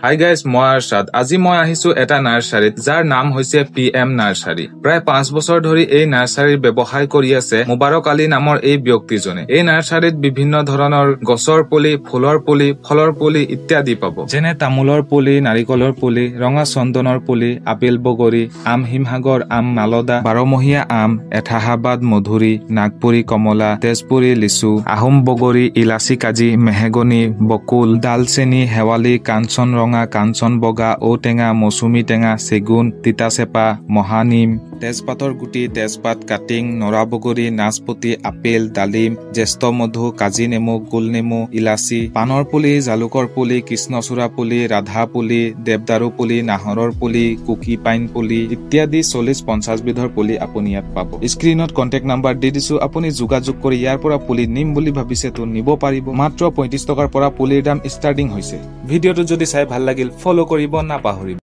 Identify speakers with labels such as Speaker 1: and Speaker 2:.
Speaker 1: Hi guys, মই আৰশাদ। আজি মই আহিছো এটা নাৰ্চাৰীত যাৰ নাম হৈছে PM নাৰ্চাৰী। প্ৰায় 5 বছৰ ধৰি এই নাৰ্চাৰীৰ ব্যৱসায় কৰি আছে মুবাৰক আলী নামৰ এই ব্যক্তিজনে। এই নাৰ্চাৰীত বিভিন্ন ধৰণৰ গছৰ পুলি, ফুলৰ পুলি, ফলৰ পুলি ইত্যাদি পাব, যেনে তামোলৰ পুলি, নাৰিকলৰ পুলি, ৰঙা চন্দনৰ পুলি, আপেল বগৰী, আম হিমসাগৰ, আম মালদা, বাৰমহীয়া আম, এথাহাবাদ মধুৰি, নাগপুৰী কমলা, তেজপুৰী লিচু, আহোম বগৰী, ইলাচি কাজি, মেহেগনি, বকুল, ডালচেনি, শেৱালি, কাঞ্চন ৰঙা, কাঞ্চন বগা, ঔটেঙা, মৌচুমী টেঙা, চেগুন, তিতাচেপা, মহানিম, তেজপাতৰ গুটি, তেজপাত কাটিং, নৰা বগৰী, নাচপতি, আপেল, ডালিম, জ্যেষ্ঠ মধু, কাজি নেমু, গোল নেমু, ইলাচি, পানৰ পুলি, জালুকৰ পুলি, কৃষ্ণচূড়া পুলি, ৰাধা পুলি, দেৱদাৰু পুলি, নাহৰৰ পুলি, কুকি পাইন পুলি ইত্যাদি 40-50 বিধৰ পুলি আপুনি ইয়াত পাব। স্ক্ৰীনত কণ্টেক্ট নাম্বাৰ দি দিছো, আপুনি যোগাযোগ কৰি ইয়াৰ পৰা পুলি নিম বুলি ভাবিছে তো নিব পাৰিব। মাত্ৰ 35 টকাৰ পৰা পুলিৰ দাম ষ্টাৰ্টিং হৈছে। ভিডিঅ'টো যদি চাই ভাল লাগিল ফলো কৰিব নাপাহৰিব।